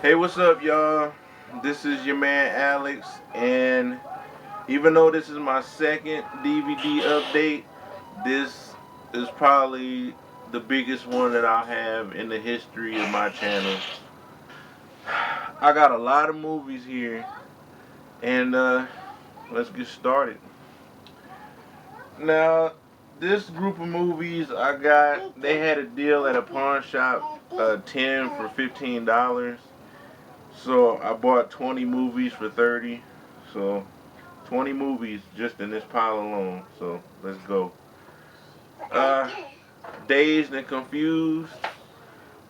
Hey, what's up, y'all? This is your man Alex, and even though this is my second DVD update, this is probably the biggest one that I'll have in the history of my channel. I got a lot of movies here, and let's get started. Now, this group of movies they had a deal at a pawn shop, 10 for $15. So I bought 20 movies for 30. So 20 movies just in this pile alone. So let's go. Uh, Dazed and Confused.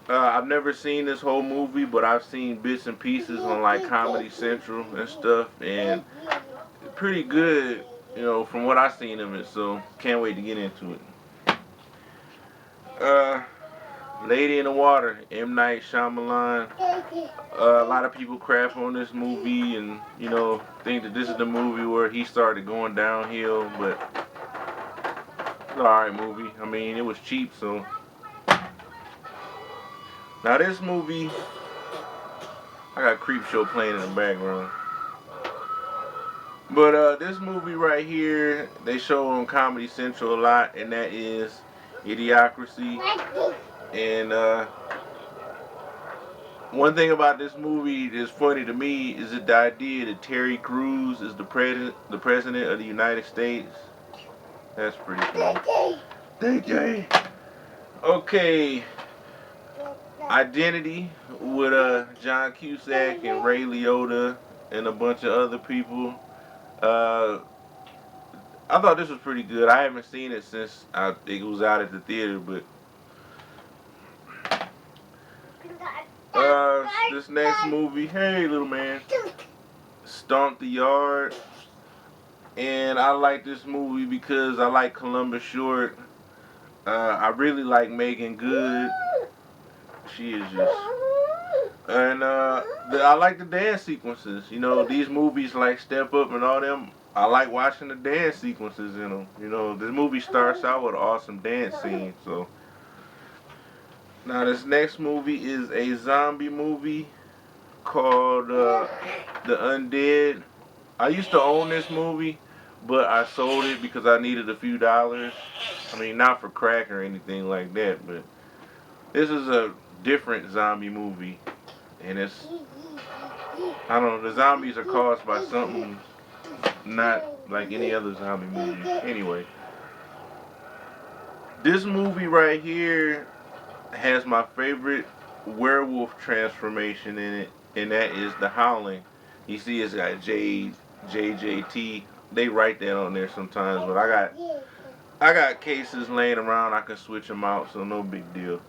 I've never seen this whole movie, but I've seen bits and pieces on like Comedy Central and stuff, and pretty good, from what I've seen of it. So can't wait to get into it. Uh, Lady in the Water, M. Night Shyamalan. A lot of people crap on this movie and, think that this is the movie where he started going downhill, but it's an alright movie. I mean, it was cheap, so. Now, this movie, I got Creepshow playing in the background. But this movie right here, they show on Comedy Central a lot, and that is Idiocracy. And, one thing about this movie that's funny to me is that the idea that Terry Crews is the president of the United States. That's pretty funny. DJ. Okay. Identity with John Cusack and Ray Liotta and a bunch of other people. I thought this was pretty good. I haven't seen it since it was out at the theater, but this next movie, hey little man, Stomp the Yard. And I like this movie because I like Columbus Short. I really like Megan Good. She is just. And I like the dance sequences. These movies like Step Up and all them. I like watching the dance sequences in them. This movie starts out with an awesome dance scene. So now this next movie is a zombie movie called The Undead. I used to own this movie, but I sold it because I needed a few dollars. I mean, not for crack or anything like that, but this is a different zombie movie. And I don't know, the zombies are caused by something not like any other zombie movie. Anyway, this movie right here has my favorite werewolf transformation in it, and that is the howling. You see, it's got JJT. They write that on there sometimes, but I got cases laying around. I can switch them out, so no big deal.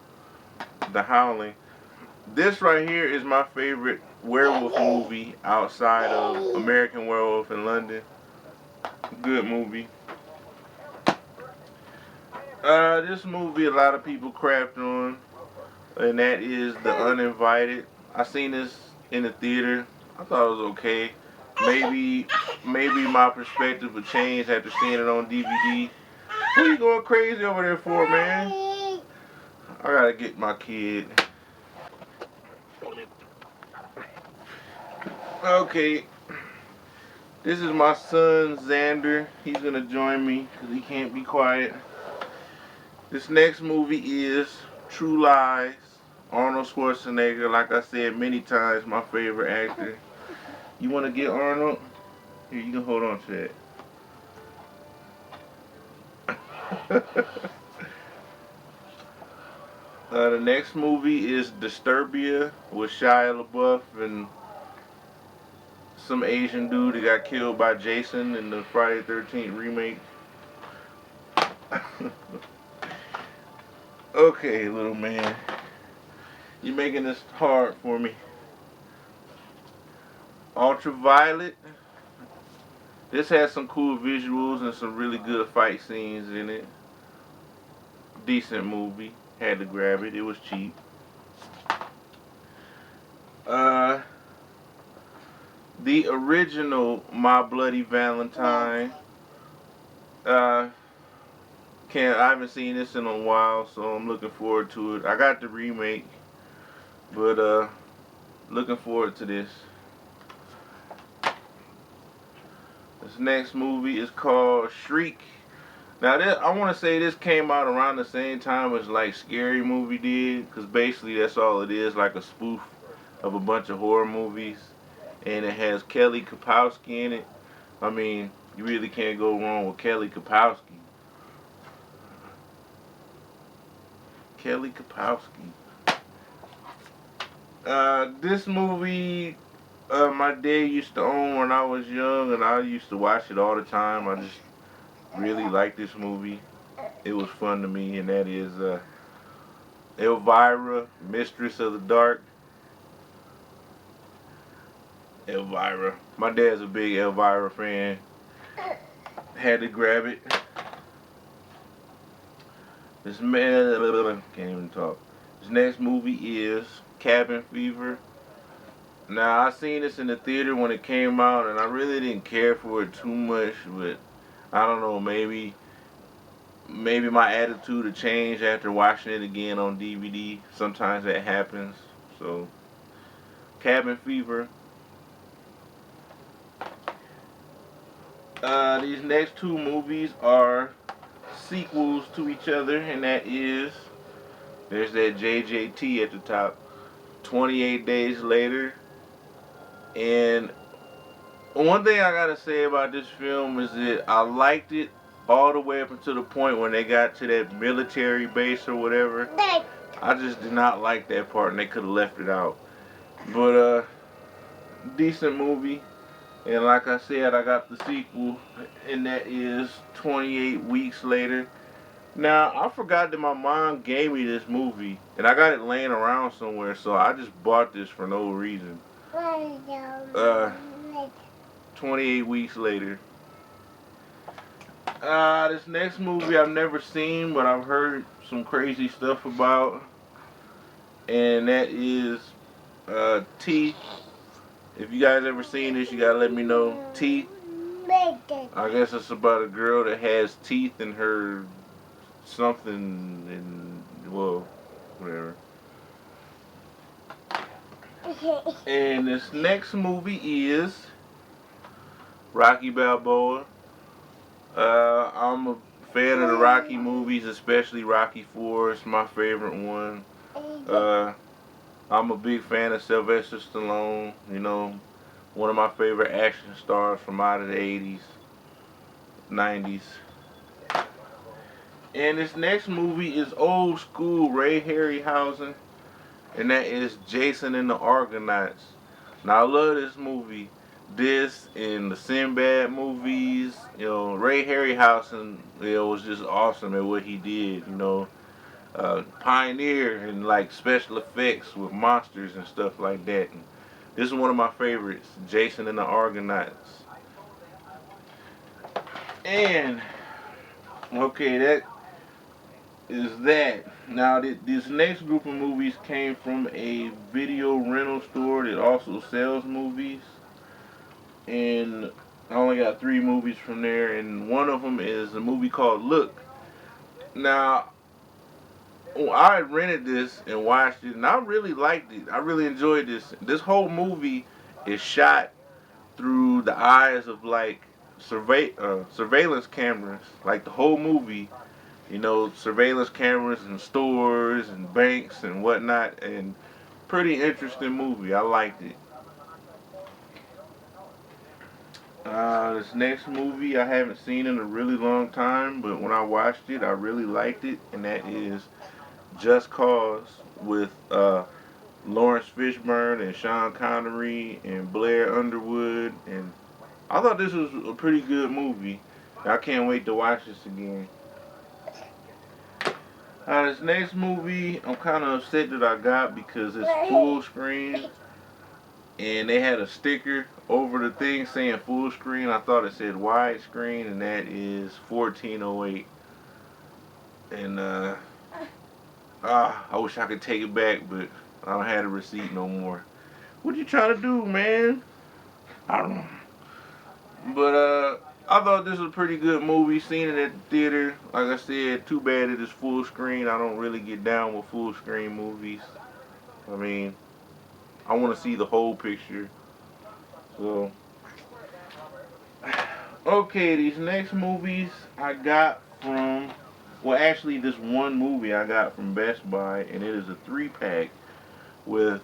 The Howling. This right here is my favorite werewolf movie outside of American Werewolf in London. Good movie. This movie a lot of people crapped on, and that is The Uninvited. I seen this in the theater. I thought it was okay. Maybe my perspective would change after seeing it on DVD. What are you going crazy over there for, man? I gotta get my kid. Okay, this is my son Xander. He's gonna join me because he can't be quiet. This next movie is True Lies. Arnold Schwarzenegger, like I said many times, my favorite actor. You wanna get Arnold? Here, you can hold on to that. The next movie is Disturbia with Shia LaBeouf and some Asian dude that got killed by Jason in the Friday 13th remake. Okay, little man. You're making this hard for me. Ultraviolet. This has some cool visuals and some really good fight scenes in it. Decent movie. Had to grab it. It was cheap. The original My Bloody Valentine. I haven't seen this in a while, so I'm looking forward to it. I got the remake, but Looking forward to this. This next movie is called Shriek. Now, I want to say this came out around the same time as like Scary Movie did, because basically that's all it is, like a spoof of a bunch of horror movies, and it has Kelly Kapowski in it. I mean, you really can't go wrong with Kelly Kapowski. Kelly Kapowski. This movie, my dad used to own when I was young, and I used to watch it all the time. I just really like this movie. It was fun to me, and that is Elvira, Mistress of the Dark. Elvira. My dad's a big Elvira fan. Had to grab it. This man can't even talk. This next movie is Cabin Fever. Now, I seen this in the theater when it came out, and I really didn't care for it too much, but I don't know, maybe my attitude will change after watching it again on DVD. Sometimes that happens. So, Cabin Fever. These next two movies are sequels to each other, and that is, there's that JJT at the top, 28 Days Later. And one thing I gotta say about this film is that I liked it all the way up until the point when they got to that military base or whatever. I just did not like that part, and they could have left it out. But decent movie. And like I said, I got the sequel, and that is 28 Weeks Later. Now, I forgot that my mom gave me this movie, and I got it laying around somewhere, so I just bought this for no reason. 28 Weeks Later. This next movie I've never seen, but I've heard some crazy stuff about, and that is Teeth. If you guys ever seen this, you gotta let me know. Teeth. I guess it's about a girl that has teeth in her something, and well, whatever. And this next movie is Rocky Balboa. I'm a fan of the Rocky movies, especially Rocky 4. It's my favorite one. I'm a big fan of Sylvester Stallone, you know, one of my favorite action stars from out of the 80s, 90s. And this next movie is old school Ray Harryhausen, and that is Jason and the Argonauts. Now, I love this movie. This and the Sinbad movies, you know, Ray Harryhausen, you know, was just awesome at what he did, you know. Pioneer in like special effects with monsters and stuff like that. And this is one of my favorites, Jason and the Argonauts. And okay, that is that. Now, this next group of movies came from a video rental store that also sells movies, and I only got 3 movies from there, and one of them is a movie called Look. Now, I rented this and watched it, and I really liked it. I really enjoyed this. This whole movie is shot through the eyes of like surveillance cameras. Like the whole movie, you know, surveillance cameras in stores and banks and whatnot. And pretty interesting movie. I liked it. This next movie I haven't seen in a really long time, but when I watched it, I really liked it, and that is Just Cause with Lawrence Fishburne and Sean Connery and Blair Underwood, and I thought this was a pretty good movie. I can't wait to watch this again. This next movie, I'm kind of upset that I got because it's Fullscreen, and they had a sticker over the thing saying Fullscreen. I thought it said widescreen, and that is 1408. And I wish I could take it back, but I don't have the receipt no more. What you trying to do, man? I don't know. But I thought this was a pretty good movie. Seen it at the theater. Like I said, too bad it is full screen. I don't really get down with full screen movies. I mean, I want to see the whole picture. So, okay, these next movies I got from, well, actually, this one movie I got from Best Buy, and it is a 3-pack with,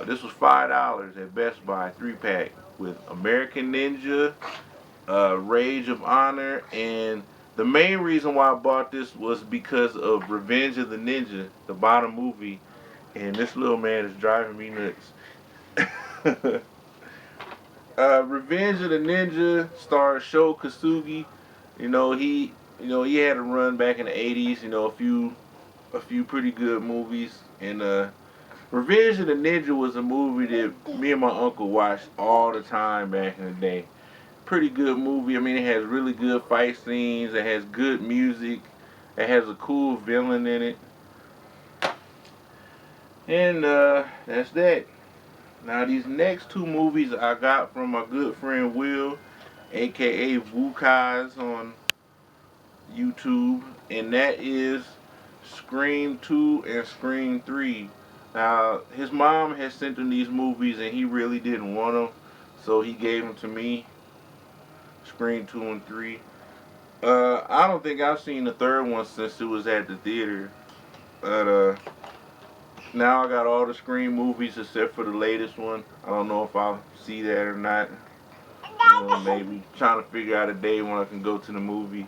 this was $5 at Best Buy, 3-pack with American Ninja, Rage of Honor, and the main reason why I bought this was because of Revenge of the Ninja, the bottom movie, and this little man is driving me nuts. Revenge of the Ninja stars Sho Kosugi. He had a run back in the '80s. A few pretty good movies. And Revenge of the Ninja was a movie that me and my uncle watched all the time back in the day. Pretty good movie. I mean, it has really good fight scenes. It has good music. It has a cool villain in it. And that's that. Now these next two movies I got from my good friend Will, aka Wukai's on YouTube, and that is Scream 2 and Scream 3. Now his mom has sent him these movies and he really didn't want them, so he gave them to me. Scream 2 and 3. I don't think I've seen the third one since it was at the theater, but now I got all the Scream movies except for the latest one. I don't know if I'll see that or not. Maybe trying to figure out a day when I can go to the movies.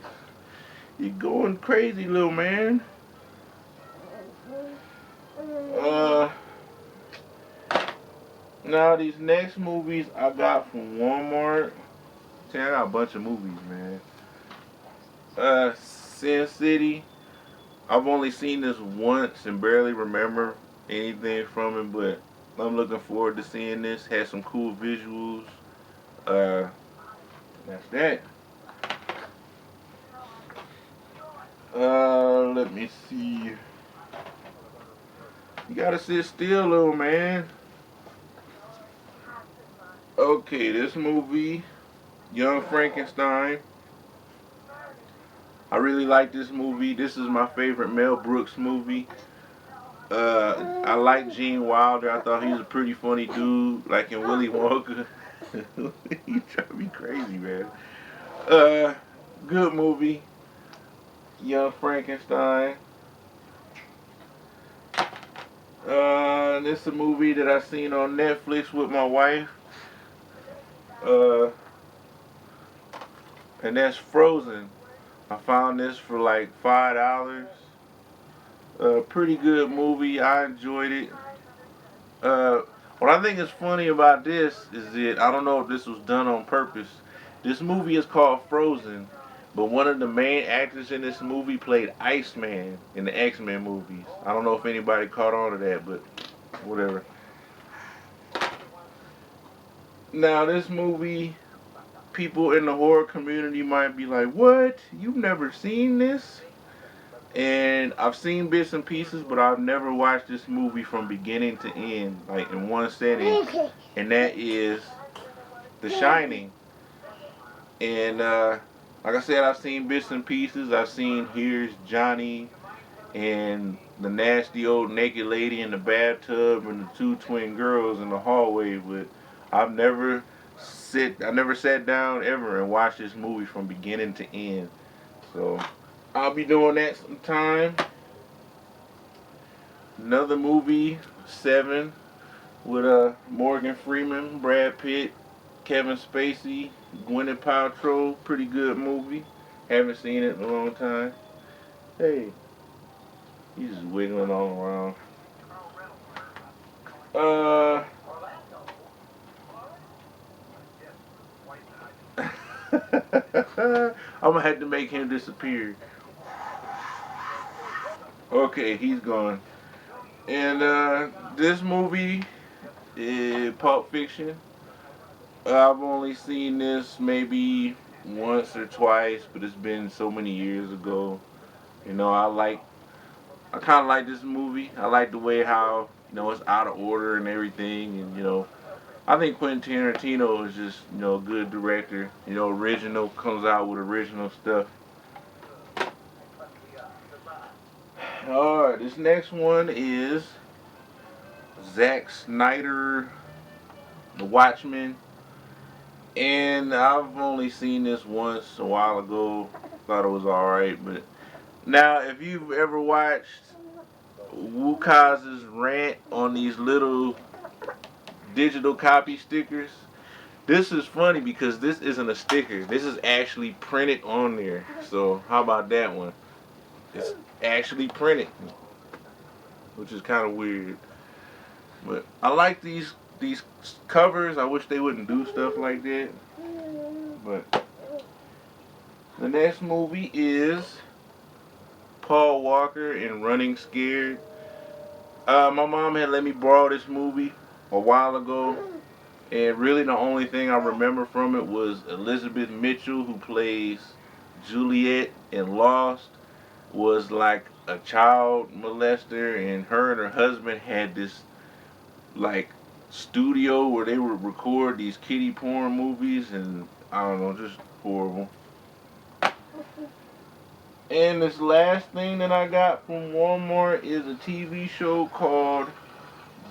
You're going crazy, little man. Uh, Now these next movies I got from Walmart. See, I got a bunch of movies, man. Sin City. I've only seen this once and barely remember anything from it, but I'm looking forward to seeing this. Has some cool visuals. Uh, that's that. Let me see. You gotta sit still, little man. Okay, this movie, Young Frankenstein. I really like this movie. This is my favorite Mel Brooks movie. I like Gene Wilder. I thought he was a pretty funny dude, like in Willy Wonka. He drive me crazy, man. Good movie, Young Frankenstein. This is a movie that I seen on Netflix with my wife. Uh, and that's Frozen. I found this for like $5. Pretty good movie. I enjoyed it. What I think is funny about this is that I don't know if this was done on purpose. This movie is called Frozen, but one of the main actors in this movie played Iceman in the X-Men movies. I don't know if anybody caught on to that, but whatever. Now this movie, people in the horror community might be like, "What? You've never seen this?" And I've seen bits and pieces, but I've never watched this movie from beginning to end, like in one setting, and that is The Shining. And like I said, I've seen bits and pieces. I've seen Here's Johnny and the nasty old naked lady in the bathtub and the two twin girls in the hallway, but I never sat down ever and watched this movie from beginning to end. So I'll be doing that sometime. Another movie, Seven, with Morgan Freeman, Brad Pitt, Kevin Spacey, Gwyneth Paltrow. Pretty good movie. Haven't seen it in a long time. Hey, he's just wiggling all around. I'm gonna have to make him disappear. Okay, he's gone. And this movie is Pulp Fiction. I've only seen this maybe once or twice, but it's been so many years ago. I kind of like this movie. I like the way how it's out of order and everything, and I think Quentin Tarantino is just a good director. Original comes out with original stuff. All right, this next one is Zack Snyder, The Watchmen. And I've only seen this once a while ago. Thought it was alright, but now if you've ever watched Wukaz's rant on these little digital copy stickers, this is funny because this isn't a sticker. This is actually printed on there. So how about that one? It's actually printed, which is kind of weird. But I like these covers. I wish they wouldn't do stuff like that. But the next movie is Paul Walker in Running Scared. My mom had let me borrow this movie a while ago, and really the only thing I remember from it was Elizabeth Mitchell, who plays Juliet in Lost, was like a child molester, and her husband had this like studio where they would record these kiddie porn movies, and I don't know, just horrible. And this last thing that I got from Walmart is a TV show called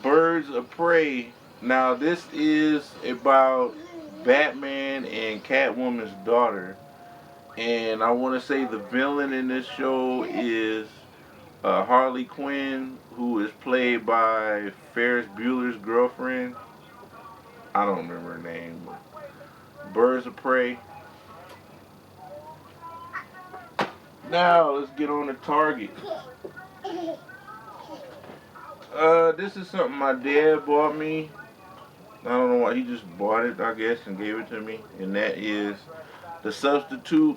Birds of Prey. Now this is about Batman and Catwoman's daughter, and I want to say the villain in this show is Harley Quinn, who is played by Ferris Bueller's girlfriend. I don't remember her name. But Birds of Prey. Now let's get on to Target. This is something my dad bought me. I don't know why, he just bought it, I guess, and gave it to me. And that is The Substitute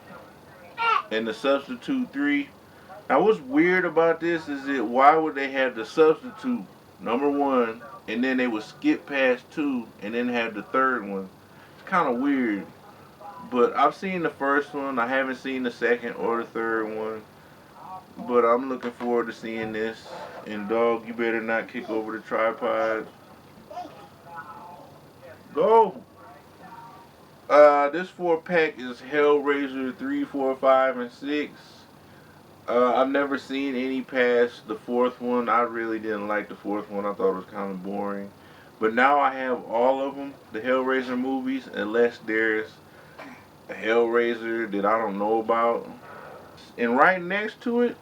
and The Substitute 3. Now what's weird about this is that why would they have The Substitute number 1 and then they would skip past 2 and then have the third one? It's kind of weird. But I've seen the first one. I haven't seen the second or the third one. But I'm looking forward to seeing this. And dog, you better not kick over the tripod. Go! This 4-pack is Hellraiser 3, 4, 5, and 6. I've never seen any past the fourth one. I really didn't like the fourth one. I thought it was kind of boring. But now I have all of them, the Hellraiser movies, unless there's a Hellraiser that I don't know about. And right next to it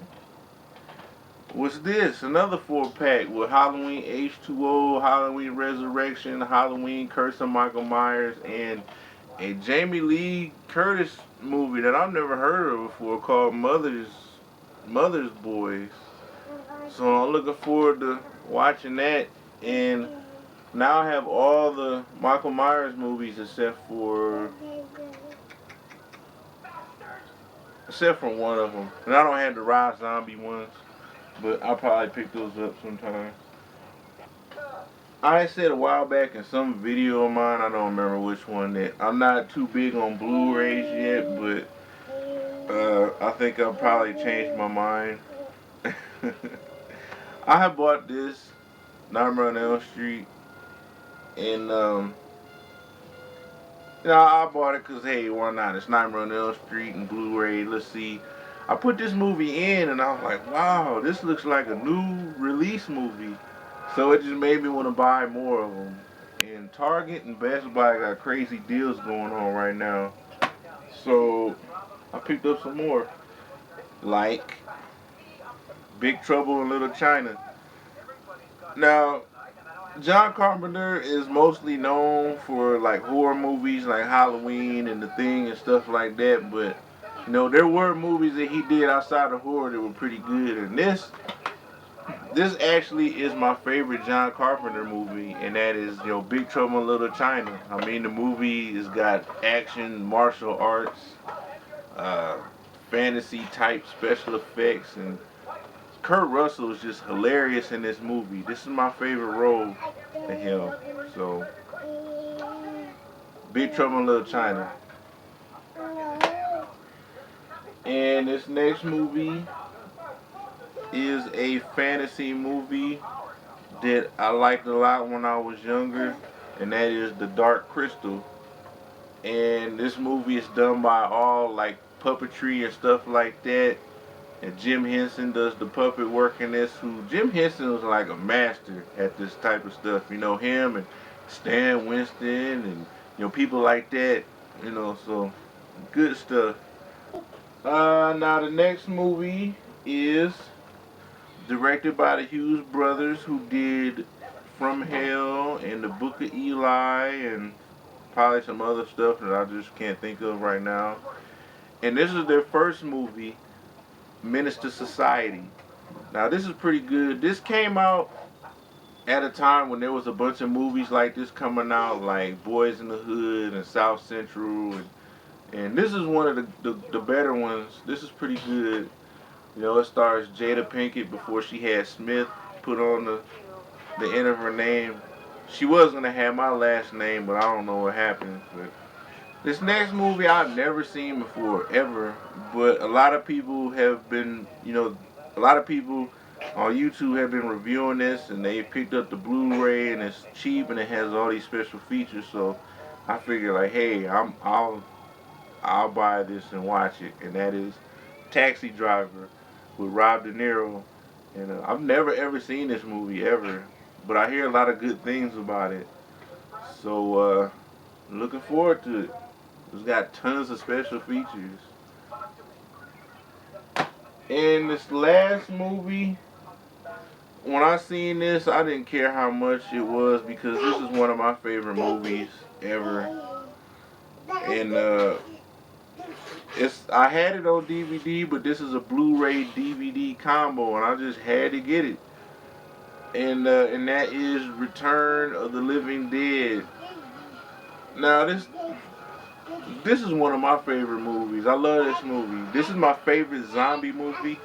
was this, another 4-pack with Halloween H2O, Halloween Resurrection, Halloween Curse of Michael Myers, and a Jamie Lee Curtis movie that I've never heard of before called Mother's Boys. So I'm looking forward to watching that. And now I have all the Michael Myers movies except for one of them. And I don't have the Rob Zombie ones, but I'll probably pick those up sometime. I said a while back in some video of mine, I don't remember which one, that I'm not too big on Blu-rays yet, but I think I'll probably change my mind. I have bought this Nightmare on Elm Street, and I bought it because, hey, why not? It's Nightmare on Elm Street and Blu-ray. Let's see. I put this movie in, and I was like, wow, this looks like a new release movie. So it just made me want to buy more of them. And Target and Best Buy got crazy deals going on right now. So I picked up some more. Like Big Trouble in Little China. Now, John Carpenter is mostly known for like horror movies like Halloween and The Thing and stuff like that, but there were movies that he did outside of horror that were pretty good, and this actually is my favorite John Carpenter movie, and that is Big Trouble in Little China. I mean, the movie has got action, martial arts, fantasy type special effects, and Kurt Russell is just hilarious in this movie. This is my favorite role of him. So, Big Trouble in Little China. And this next movie is a fantasy movie that I liked a lot when I was younger, and that is The Dark Crystal. And this movie is done by all like puppetry and stuff like that. And Jim Henson does the puppet work in this. Who Jim Henson was like a master at this type of stuff. You know him and Stan Winston and people like that. So good stuff. Now the next movie is directed by the Hughes brothers, who did From Hell and the Book of Eli and probably some other stuff that I just can't think of right now. And this is their first movie, Menace to Society. Now this is pretty good. This came out at a time when there was a bunch of movies like this coming out, like Boys in the Hood and South Central, and this is one of the better ones. This is pretty good. It stars Jada Pinkett before she had Smith put on the end of her name. She was gonna have my last name, but I don't know what happened. But this next movie I've never seen before, ever. But a lot of people have been, a lot of people on YouTube have been reviewing this, and they picked up the Blu-ray, and it's cheap, and it has all these special features. So I figured, like, hey, I'll buy this and watch it, and that is Taxi Driver with Rob De Niro. And I've never ever seen this movie ever, but I hear a lot of good things about it. So looking forward to it. It's got tons of special features. And this last movie, when I seen this, I didn't care how much it was because this is one of my favorite movies ever. And I had it on DVD, but this is a Blu-ray DVD combo, and I just had to get it. And that is Return of the Living Dead. Now this is one of my favorite movies. I love this movie. This is my favorite zombie movie,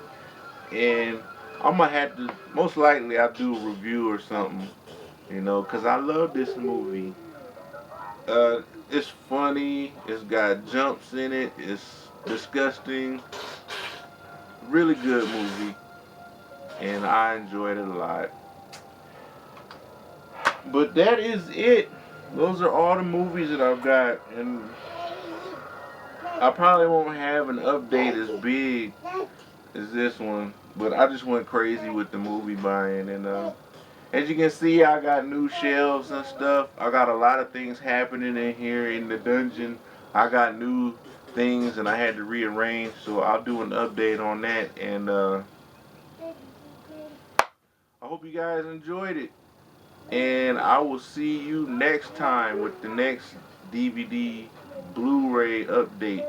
and I'm gonna have to, most likely I'll do a review or something, cause I love this movie. It's funny. It's got jumps in it. It's disgusting. Really good movie, and I enjoyed it a lot. But that is it. Those are all the movies that I've got, and I probably won't have an update as big as this one, but I just went crazy with the movie buying, and as you can see, I got new shelves and stuff. I got a lot of things happening in here in the dungeon. I got new things, and I had to rearrange, so I'll do an update on that, and I hope you guys enjoyed it, and I will see you next time with the next DVD Blu-ray update.